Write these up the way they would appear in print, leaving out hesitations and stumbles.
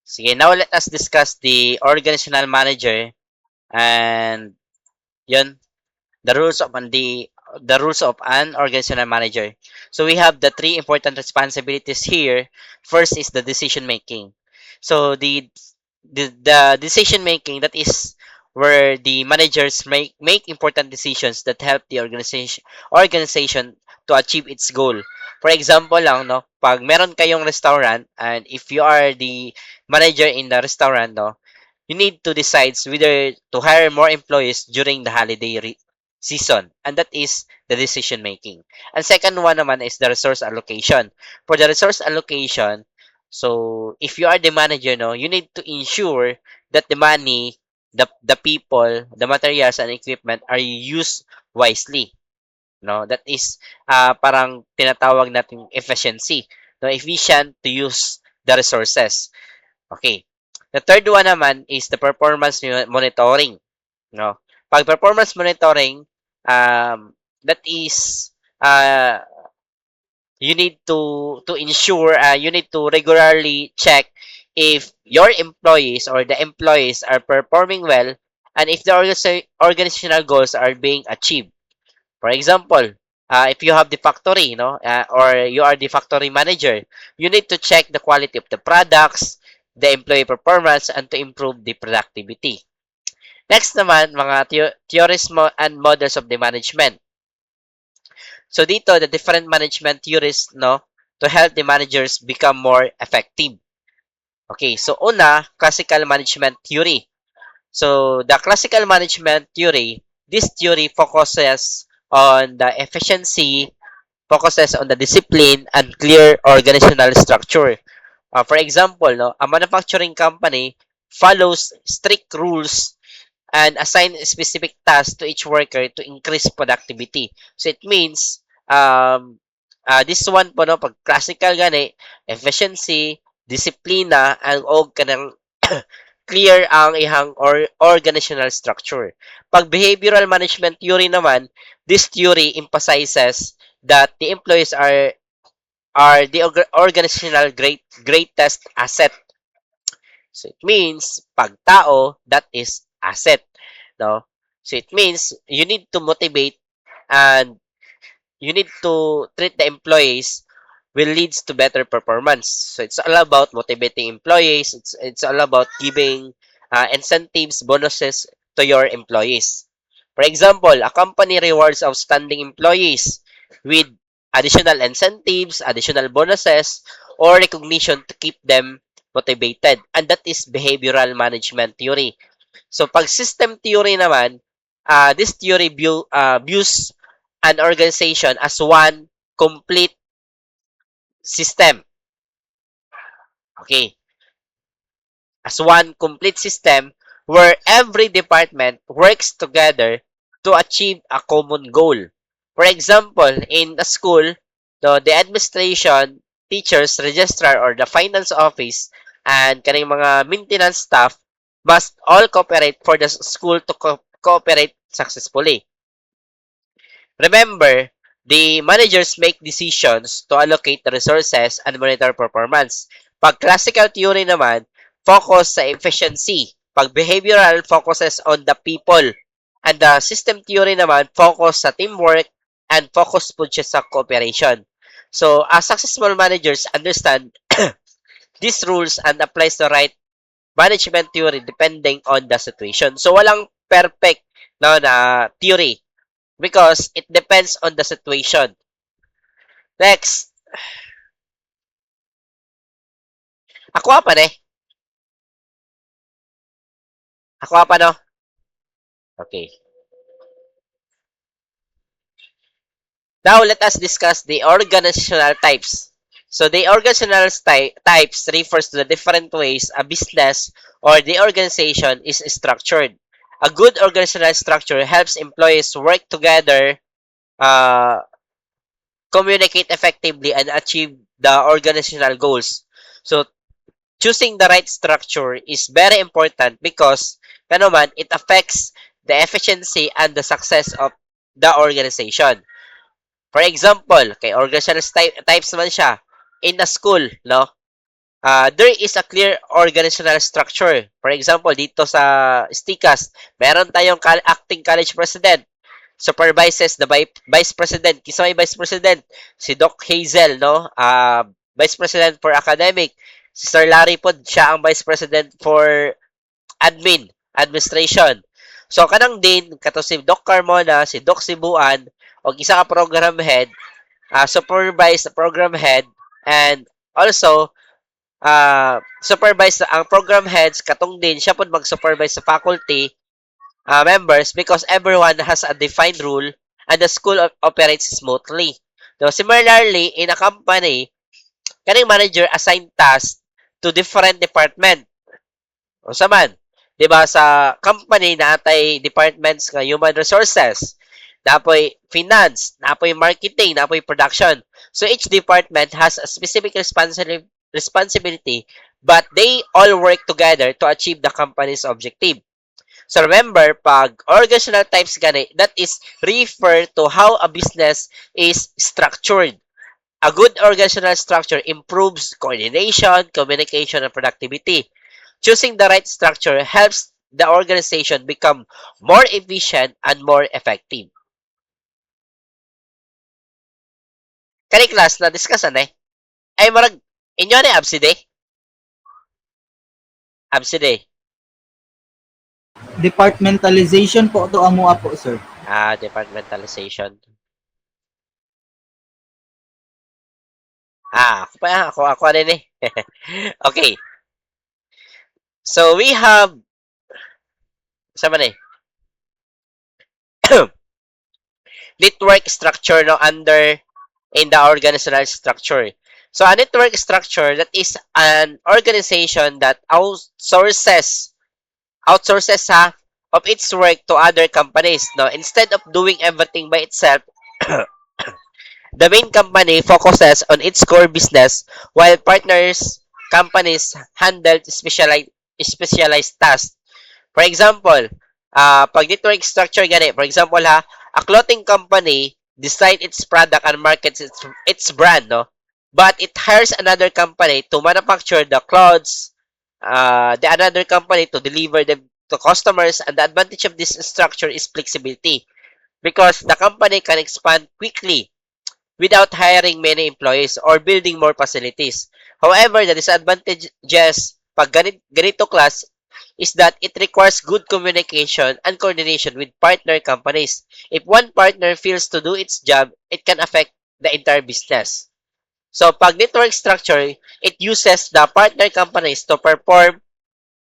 Sige, now let us discuss the organizational manager and yun, the rules of an organizational manager. So we have the three important responsibilities here. First is the decision making. So the decision making, that is where the managers make important decisions that help the organization to achieve its goal. For example lang, no, pag meron kayong restaurant and if you are the manager in the restaurant, no, you need to decide whether to hire more employees during the holiday season, and that is the decision making. And second one naman is the resource allocation. For the resource allocation, so if you are the manager, no, you need to ensure that the money, the people, the materials and equipment are used wisely. No, that is parang tinatawag natin efficiency. No, efficient to use the resources. Okay. The third one naman is the performance monitoring. No? Pag performance monitoring, that is you need to ensure, you need to regularly check if your employees or the employees are performing well and if the organizational goals are being achieved. For example, if you have the factory, or you are the factory manager, you need to check the quality of the products, the employee performance, and to improve the productivity. Next naman, mga theories and models of the management. So dito, the different management theories, no, to help the managers become more effective. Okay, so una, classical management theory. So the classical management theory, this theory focuses on the efficiency, focuses on the discipline and clear organizational structure. For example, no, a manufacturing company follows strict rules and assign specific tasks to each worker to increase productivity. So it means this one po, no, pag classical gani, efficiency, disiplina, and og kanang clear ang ihang organizational structure. Pag behavioral management theory naman, this theory emphasizes that the employees are the organizational greatest asset. So it means pag tao, that is asset, no? So it means you need to motivate and you need to treat the employees will leads to better performance. So it's all about motivating employees. It's all about giving incentives, bonuses to your employees. For example, a company rewards outstanding employees with additional incentives, additional bonuses, or recognition to keep them motivated. And that is behavioral management theory. So pag system theory naman, this theory views an organization as one complete system. Okay. As one complete system where every department works together to achieve a common goal. For example, in a school, the administration, teachers, registrar, or the finance office, and kaning mga maintenance staff must all cooperate for the school to cooperate successfully. Remember, the managers make decisions to allocate the resources and monitor performance. Pag classical theory naman, focus sa efficiency. Pag behavioral, focuses on the people. And the system theory naman, focus sa teamwork and focus po siya sa cooperation. So, as successful managers understand these rules and applies the right management theory depending on the situation. So, walang perfect na theory because it depends on the situation. Next, ako apa ne? Ako apa no? Okay. Now let us discuss the organizational types. So the organizational types refers to the different ways a business or the organization is structured. A good organizational structure helps employees work together, uh, communicate effectively, and achieve the organizational goals. So choosing the right structure is very important because it affects the efficiency and the success of the organization. For example, okay, organizational types naman siya. In a school, no? there is a clear organizational structure. For example, dito sa STICAS, meron tayong acting college president, supervises the vice president. Kisa may vice president, si Doc Hazel, no? Vice president for academic. Si Sir Larry po, siya ang vice president for administration. So, kanang din, kato si Doc Carmona, si Doc Sibuan, o isa ka program head, supervise the program head, and also, supervise ang program heads, katong din, siya po mag-supervise sa faculty, members because everyone has a defined rule and the school operates smoothly. So, similarly, in a company, kaning manager assign tasks to different department. O sa man, 'di ba sa company natay departments nga human resources, napoy finance, napoy marketing, napoy production. So each department has a specific responsibility but they all work together to achieve the company's objective. So remember, pag organizational types gani, that is refer to how a business is structured. A good organizational structure improves coordination, communication, and productivity. Choosing the right structure helps the organization become more efficient and more effective. Kani class na discussan eh. Ay marag inyo ni abside. Abside. Departmentalization po to amo po, sir. Departmentalization. Ako rin eh. Okay. So we have sama na eh. Network structure no under in the organizational structure. So a network structure that is an organization that outsources of its work to other companies. No, instead of doing everything by itself, the main company focuses on its core business while partners companies handle specialized tasks. For example, pag network structure gani, for example a clothing company design its product and markets its brand, no? But it hires another company to manufacture the clothes, the another company to deliver them to customers, and the advantage of this structure is flexibility because the company can expand quickly without hiring many employees or building more facilities. However, the disadvantages pag ganito class is that it requires good communication and coordination with partner companies. If one partner fails to do its job, it can affect the entire business. So, pag network structure, it uses the partner companies to perform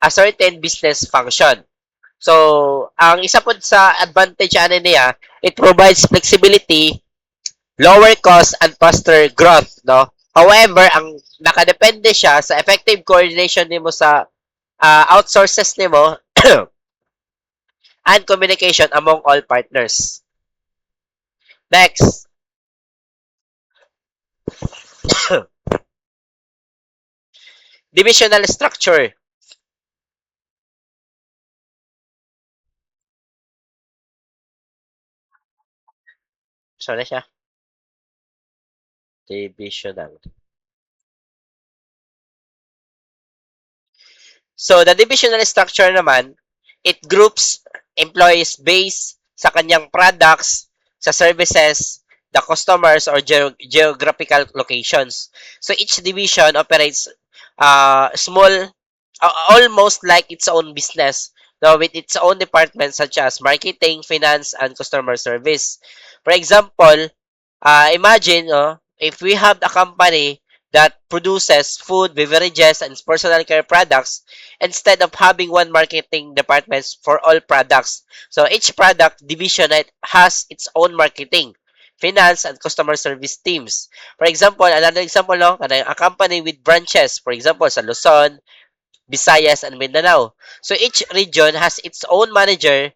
a certain business function. So, ang isa po sa advantage ano niya, it provides flexibility, lower cost, and faster growth, no? However, ang nakadepende siya sa effective coordination nimo sa outsources nimo and communication among all partners. Next. Divisional structure. Sorry siya. Divisional. So, the divisional structure naman, it groups employees based sa kanyang products, sa services, the customers, or geographical locations. So, each division operates small, almost like its own business, now with its own departments such as marketing, finance, and customer service. For example, imagine if we have a company that produces food, beverages, and personal care products instead of having one marketing department for all products. So each product division has its own marketing, finance, and customer service teams. For example, another example, no, a company with branches, for example, sa Luzon, Visayas, and Mindanao. So each region has its own manager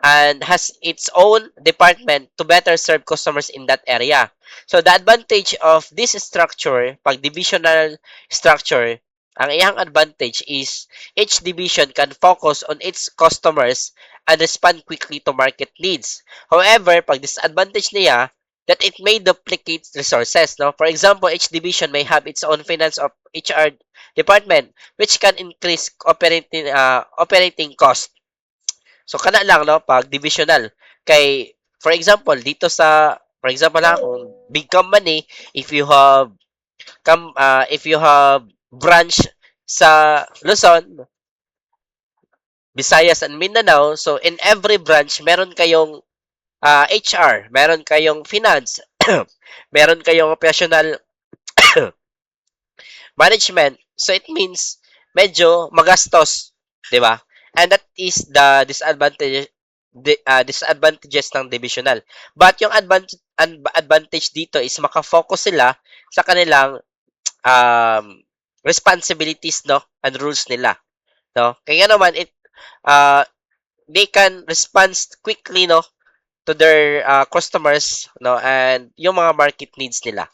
and has its own department to better serve customers in that area. So the advantage of this structure, pag divisional structure, ang iyang advantage is each division can focus on its customers and respond quickly to market needs. However, pag disadvantage niya, that it may duplicate resources. No? For example, each division may have its own finance of HR department, which can increase operating cost. So, kana lang, no, pag divisional. Kay, for example, for example lang, kung big company, if you have, if you have branch sa Luzon, Visayas, and Mindanao, so in every branch, meron kayong HR, meron kayong finance, meron kayong operational management. So it means medyo magastos, 'di ba? And that is the disadvantages ng divisional. But yung advantage dito is makafocus sila sa kanilang um, responsibilities, no, and rules nila, no. Kaya naman uh, they can respond quickly, no, to their customers, no, and yung mga market needs nila.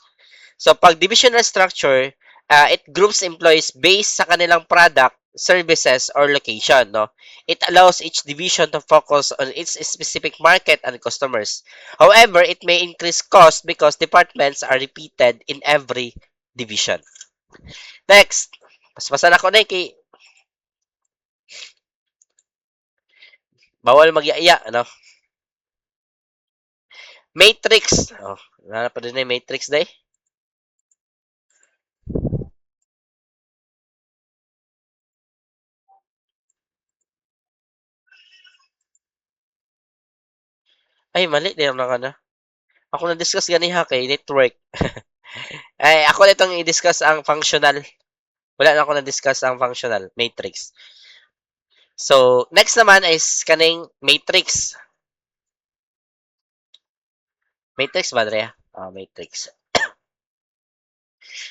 So, pag divisional structure, it groups employees based sa kanilang product, services, or location, no? It allows each division to focus on its specific market and customers. However, it may increase cost because departments are repeated in every division. Next, paspasan ako na kay bawal magyaya, ano? Matrix. Oh, wala na pa din na yung matrix day. Ay, mali. Di naman na. Ako na-discuss ganiha kay network. Ay, ako na itong i-discuss ang functional. Wala na ako na-discuss ang functional matrix. So, next naman is kaning matrix. Matrix ba, Drea? Matrix.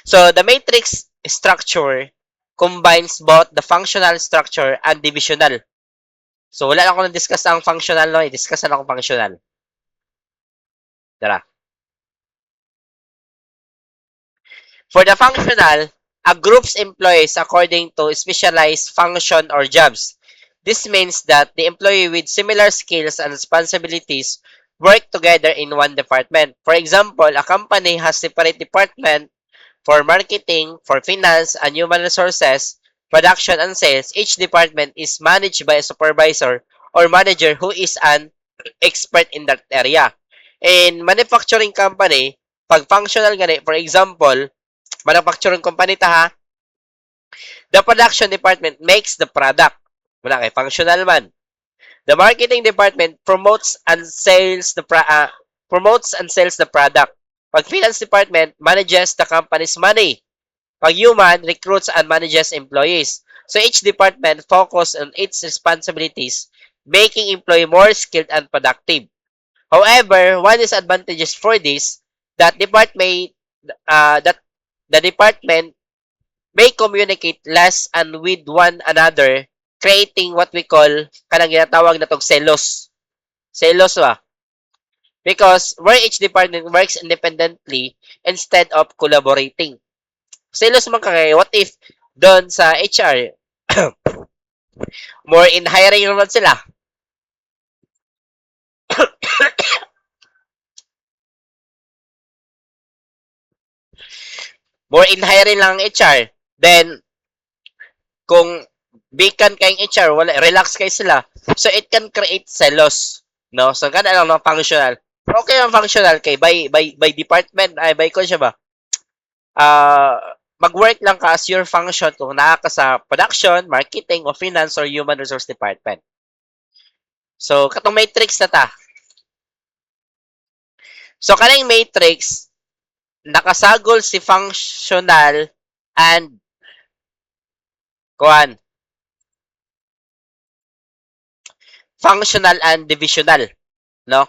So, the matrix structure combines both the functional structure and divisional. So, wala na ako na-discuss ang functional, no? I-discuss na ako functional. Tara. For the functional, a group's employees according to specialized function or jobs. This means that the employee with similar skills and responsibilities work together in one department. For example, a company has separate department for marketing, for finance, and human resources, production, and sales. Each department is managed by a supervisor or manager who is an expert in that area. In manufacturing company, pag functional gani, for example, manufacturing company ta ha, the production department makes the product. Wala kay functional man. The marketing department promotes and sells the product. Pag finance department manages the company's money. Pag human recruits and manages employees. So each department focus on its responsibilities, making employee more skilled and productive. However, one disadvantages for this that the department may communicate less and with one another, creating what we call kanang ginatawag na tog selos. Selos ba? Because where each department works independently instead of collaborating. Selos man kay what if doon sa HR more in hiring naman sila. More in hiring lang ang HR. Then kung vacant kayong HR, wala, relax kayo sila. So, it can create selos. No? So, gana lang ng functional. Okay ang functional kay by department, ay by ko siya ba? Mag-work lang ka as your function kung nakaka sa production, marketing, o finance, or human resource department. So, katong matrix na ta. So, kanang matrix, nakasagol si functional and kuan functional and divisional, no?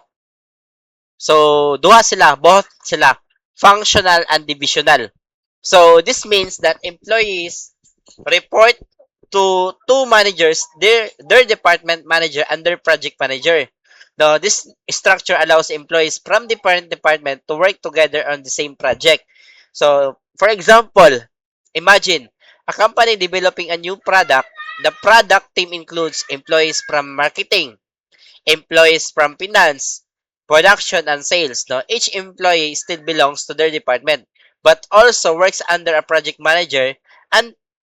So, duha sila, both sila, functional and divisional. So, this means that employees report to two managers, their department manager and their project manager. Now, this structure allows employees from different department to work together on the same project. So, for example, imagine a company developing a new product. The product team includes employees from marketing, employees from finance, production, and sales. No, each employee still belongs to their department, but also works under a project manager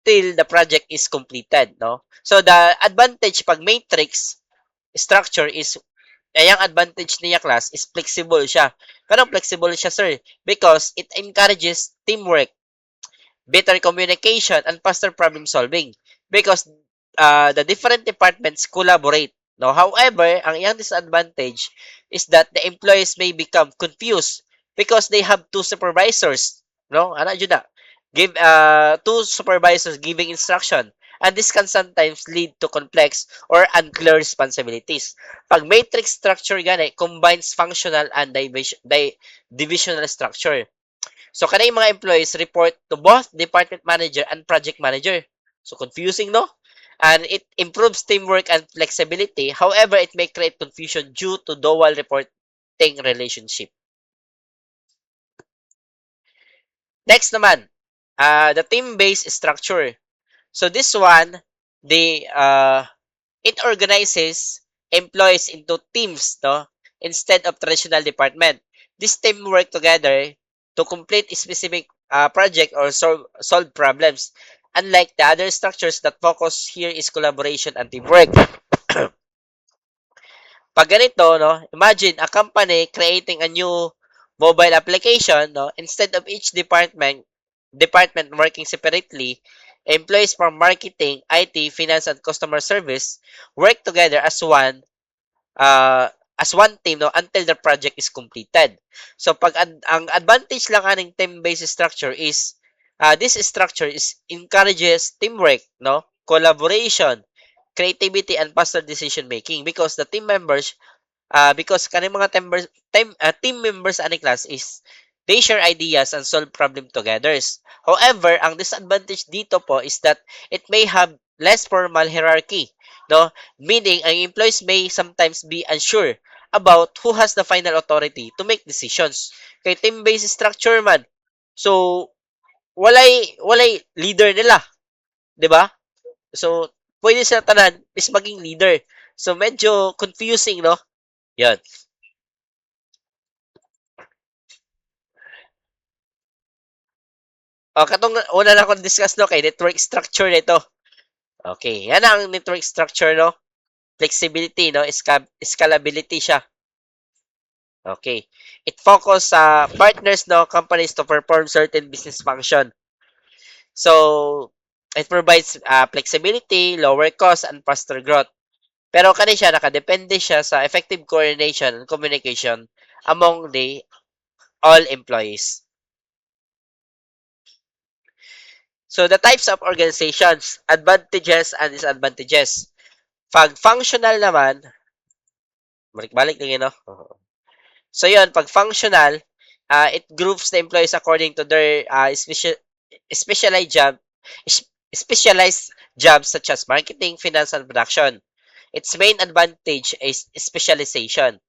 until the project is completed, no? So the advantage pag matrix structure is yung advantage niya class is flexible siya. Kanang flexible siya, sir? Because it encourages teamwork, better communication, and faster problem solving. Because the different departments collaborate. No, however, ang iyang disadvantage is that the employees may become confused because they have two supervisors. No, ana jud na. Give two supervisors giving instruction, and this can sometimes lead to complex or unclear responsibilities. Pag matrix structure gani combines functional and divisional structure. So kanay mga employees report to both department manager and project manager. So confusing, no? And it improves teamwork and flexibility. However, it may create confusion due to dual reporting relationship. Next naman, the team-based structure. So this one, it organizes employees into teams, no? Instead of traditional department. This team work together to complete a specific project or solve problems. Unlike the other structures that focus here is collaboration and teamwork. Pag ganito, no, imagine a company creating a new mobile application, no, instead of each department working separately, employees from marketing, IT, finance, and customer service work together as one team, no, until the project is completed. So pag ang advantage lang aning team-based structure is this structure is encourages teamwork, no, collaboration, creativity, and faster decision making because the team members because kaning mga team members ani class is they share ideas and solve problem together. However, ang disadvantage dito po is that it may have less formal hierarchy, no? Meaning, ang employees may sometimes be unsure about who has the final authority to make decisions. Kay team-based structure man. So, walay leader nila, 'di ba? So, pwede sila tanan is maging leader. So, medyo confusing, no? 'Yan. Katong una na akong discuss, no, kay network structure nito. Okay, yan ang network structure, no? Flexibility, no? Scalability siya. Okay. It focus sa partners, no, companies to perform certain business function. So, it provides flexibility, lower cost, and faster growth. Pero kani siya, nakadepende siya sa effective coordination and communication among the all employees. So, the types of organizations, advantages and disadvantages. Pag functional naman, balik-balik lang yun, no? So, yun, pag functional, it groups the employees according to their specialized job, specialized jobs such as marketing, finance, and production. Its main advantage is specialization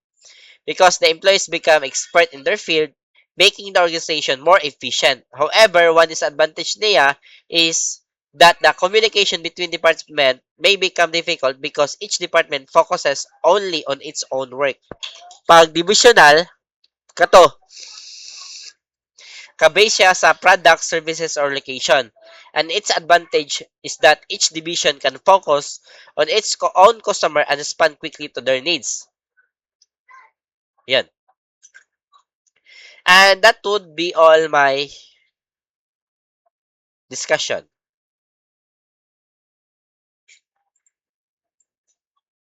because the employees become expert in their field, making the organization more efficient. However, one disadvantage niya is that the communication between departments may become difficult because each department focuses only on its own work. Pag divisional, kato, kabase siya sa product, services, or location. And its advantage is that each division can focus on its own customer and respond quickly to their needs. Yan. And that would be all my discussion.